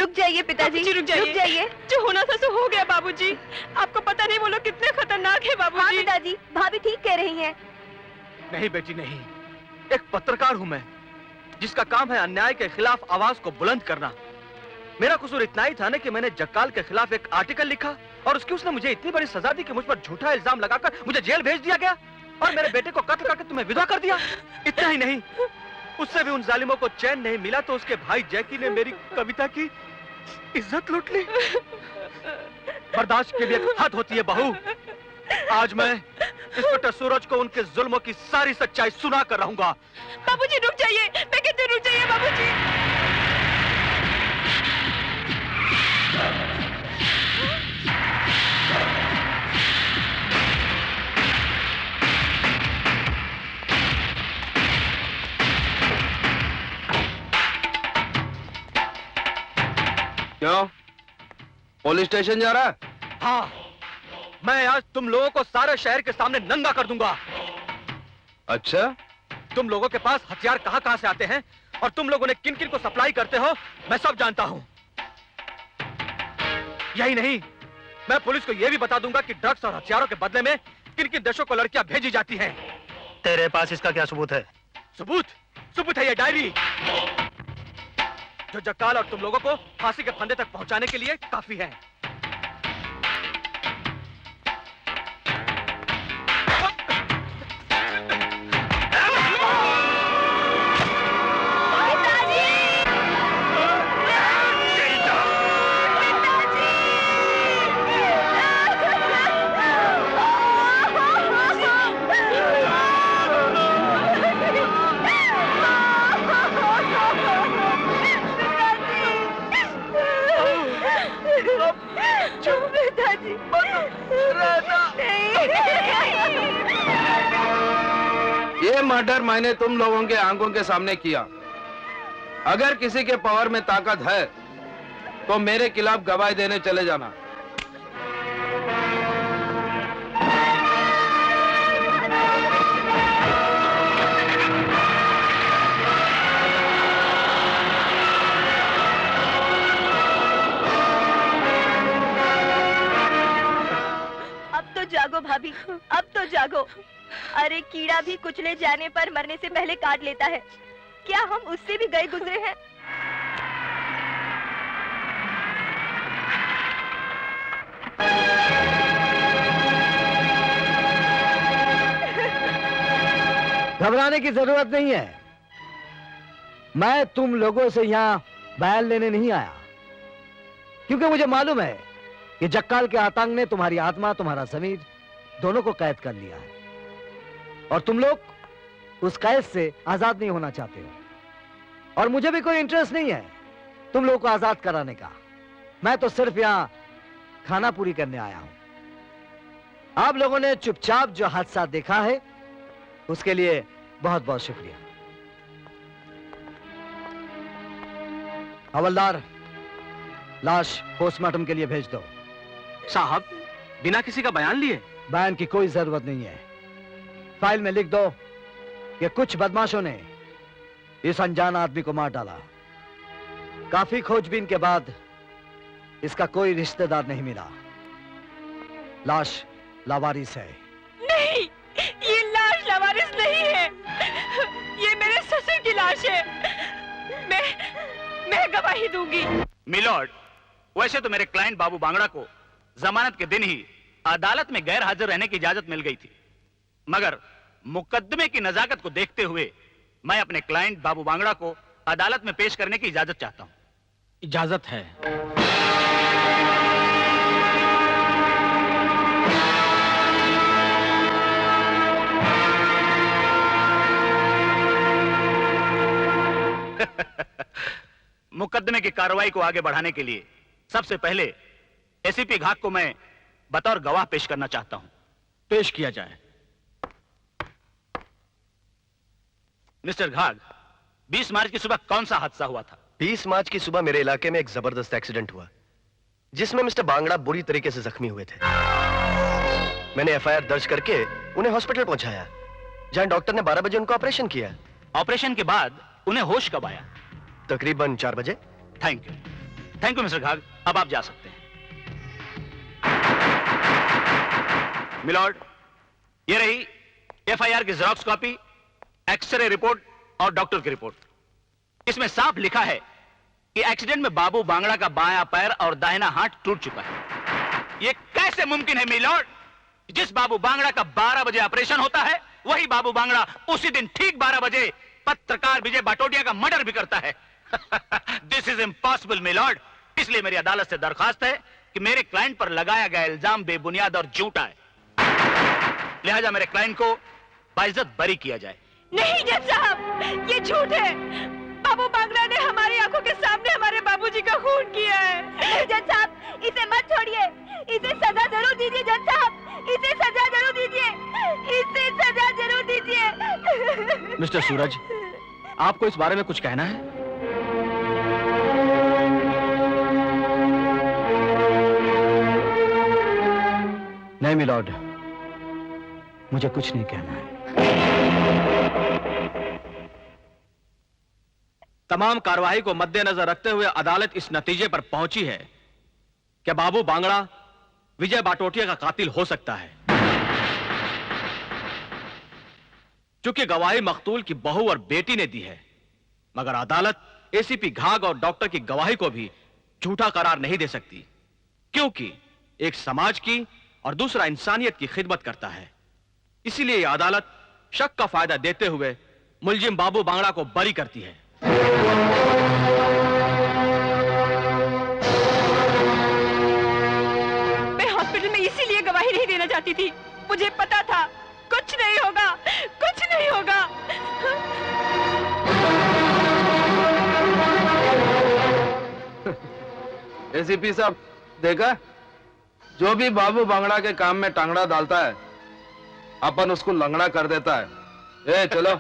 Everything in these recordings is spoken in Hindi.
रुक जाइए पिताजी, रुक जाइए। जो होना था सो हो गया बाबूजी। आपको पता नहीं वो लोग कितने खतरनाक है बाबूजी। हाँ पिताजी, भाभी ठीक कह रही हैं। नहीं बेटी नहीं, एक पत्रकार हूं मैं, जिसका काम है अन्याय के खिलाफ आवाज को बुलंद करना। मेरा कसूर इतना ही था ना कि मैंने जक्काल के खिलाफ एक आर्टिकल लिखा और उसकी उसने मुझे इतनी बड़ी सजा दी कि मुझ पर झूठा इल्जाम लगाकर मुझे जेल भेज दिया गया और मेरे बेटे को कत्ल करके तुम्हें विधवा कर दिया। इतना ही नहीं, उससे भी उन जालिमों को चैन नहीं मिला तो उसके भाई जैकी ने मेरी कविता की इज्जत लूट ली। बर्दाश्त की भी एक हद होती है बहू। आज मैं इंस्पेक्टर सूरज को उनके जुल्मों की सारी सच्चाई सुना कर रहूंगा। बाबूजी रुक जाइए, मैं कहती हूँ रुक जाइए बाबूजी। क्यों? पुलिस स्टेशन जा रहा है? हाँ, मैं आज तुम लोगों को सारे शहर के सामने नंगा कर दूंगा। अच्छा? तुम लोगों के पास हथियार कहां से आते हैं और तुम लोग उन्हें किन किन को सप्लाई करते हो, मैं सब जानता हूं। यही नहीं, मैं पुलिस को यह भी बता दूंगा कि ड्रग्स और हथियारों के बदले में किन किन देशों को लड़कियां भेजी जाती हैं। तेरे पास इसका क्या सबूत है? सबूत है ये डायरी, जो जक्काल और तुम लोगों को फांसी के फंदे तक पहुंचाने के लिए काफी है। ये मर्डर मैंने तुम लोगों के आंखों के सामने किया। अगर किसी के पावर में ताकत है तो मेरे खिलाफ गवाही देने चले जाना। अब तो जागो भाभी, अब तो जागो। अरे कीड़ा भी कुचले जाने पर मरने से पहले काट लेता है, क्या हम उससे भी गए गुजरे हैं? घबराने की जरूरत नहीं है। मैं तुम लोगों से यहां बयान लेने नहीं आया, क्योंकि मुझे मालूम है कि जक्काल के आतंक ने तुम्हारी आत्मा, तुम्हारा जमीर दोनों को कैद कर लिया है और तुम लोग उस कैद से आजाद नहीं होना चाहते हो। और मुझे भी कोई इंटरेस्ट नहीं है तुम लोगों को आजाद कराने का। मैं तो सिर्फ यहां खाना पूरी करने आया हूं। आप लोगों ने चुपचाप जो हादसा देखा है उसके लिए बहुत बहुत शुक्रिया। हवलदार, लाश पोस्टमार्टम के लिए भेज दो। साहब, बिना किसी का बयान लिए? बयान की कोई जरूरत नहीं है। फाइल में लिख दो कि कुछ बदमाशों ने इस अनजान आदमी को मार डाला। काफी खोजबीन के बाद इसका कोई रिश्तेदार नहीं मिला। लाश लावारिस है। नहीं, ये लाश लावारिस नहीं है, ये मेरे ससुर की लाश है। मैं गवाही दूंगी। मिलॉर्ड, वैसे तो मेरे क्लाइंट बाबू बांगड़ा को जमानत के दिन ही अदालत में गैर हाजिर रहने की इजाजत मिल गई थी, मगर मुकदमे की नजाकत को देखते हुए मैं अपने क्लाइंट बाबू बांगड़ा को अदालत में पेश करने की इजाजत चाहता हूं। इजाजत है। मुकदमे की कार्रवाई को आगे बढ़ाने के लिए सबसे पहले एसीपी घाग को मैं बतौर गवाह पेश करना चाहता हूं। पेश किया जाए। मिस्टर घाग, 20 मार्च की सुबह कौन सा हादसा हुआ था? 20 मार्च की सुबह मेरे इलाके में एक जबरदस्त एक्सीडेंट हुआ जिसमें मिस्टर बांगड़ा बुरी तरीके से जख्मी हुए थे। मैंने एफआईआर दर्ज करके उन्हें हॉस्पिटल पहुंचाया, जहां डॉक्टर ने 12 बजे उनका ऑपरेशन किया। ऑपरेशन के बाद उन्हें होश कब आया? तकरीबन 4 बजे। Thank you. Thank you mister Ghag, अब आप जा सकते हैं। मिलॉर्ड, ये रही एफआईआर की जेरॉक्स कॉपी, एक्सरे रिपोर्ट और डॉक्टर की रिपोर्ट। इसमें साफ लिखा है कि एक्सीडेंट में बाबू बांगड़ा का बायां पैर और दाहिना हाथ टूट चुका है। यह कैसे मुमकिन है मिलॉर्ड? जिस बाबू बांगड़ा का 12 बजे ऑपरेशन होता है, वही बाबू बांगड़ा उसी दिन ठीक 12 बजे पत्रकार विजय बाटोटिया का मर्डर भी करता है। This is impossible milord. इसलिए मेरी अदालत से दरखास्त है कि मेरे क्लाइंट पर लगाया गया इल्जाम बेबुनियाद और झूठा है। लिहाजा मेरे क्लाइंट को बाइज्जत बरी किया जाए। नहीं जज साहब, ये झूठ है। बाबू बांगड़ा ने हमारी आंखों के सामने हमारे बाबूजी का खून किया है। नहीं जज साहब, इसे मत छोड़िए, इसे सजा जरूर दीजिए जज साहब, इसे सजा जरूर दीजिए, इसे सजा जरूर दीजिए। मिस्टर सूरज, आपको इस बारे में कुछ कहना है? नहीं मिलॉर्ड, मुझे कुछ नहीं कहना है। तमाम कार्रवाई को मद्देनजर रखते हुए अदालत इस नतीजे पर पहुंची है कि बाबू बांगड़ा विजय बाटोटिया का कातिल हो सकता है। चूंकि गवाही मकतूल की बहू और बेटी ने दी है, मगर अदालत एसीपी घाग और डॉक्टर की गवाही को भी झूठा करार नहीं दे सकती, क्योंकि एक समाज की और दूसरा इंसानियत की खिदमत करता है। इसीलिए यह अदालत शक का फायदा देते हुए मुलजिम बाबू बांगड़ा को बरी करती है। मैं हॉस्पिटल में इसीलिए गवाही नहीं देना चाहती थी। मुझे पता था कुछ नहीं होगा, कुछ नहीं होगा। एसीपी साहब, देखा, जो भी बाबू बांगड़ा के काम में टांगड़ा डालता है, अपन उसको लंगड़ा कर देता है। ए चलो।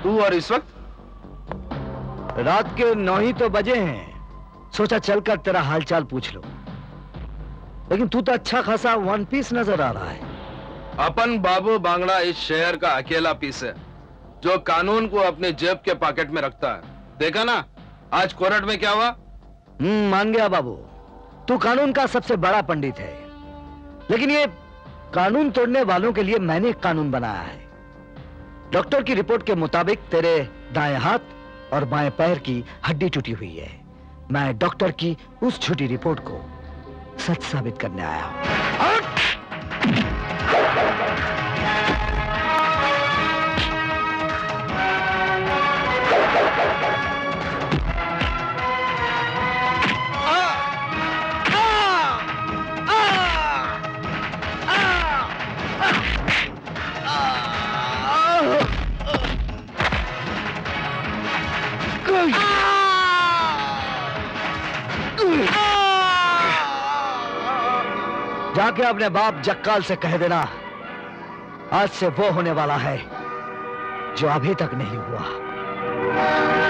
तू और इस वक्त? रात के 9 ही तो बजे हैं। सोचा चलकर तेरा हालचाल पूछ लो। लेकिन तू तो अच्छा खासा वन पीस नजर आ रहा है। अपन बाबू बांगड़ा इस शहर का अकेला पीस है जो कानून को अपने जेब के पॉकेट में रखता है। देखा ना आज कोर्ट में क्या हुआ? मान गया बाबू, तू कानून का सबसे बड़ा पंडित है। लेकिन ये कानून तोड़ने वालों के लिए मैंने एक कानून बनाया है। डॉक्टर की रिपोर्ट के मुताबिक तेरे दाएं हाथ और बाएं पैर की हड्डी टूटी हुई है। मैं डॉक्टर की उस झूठी रिपोर्ट को सच साबित करने आया हूं। जाके अपने बाप जक्काल से कह देना, आज से वो होने वाला है जो अभी तक नहीं हुआ।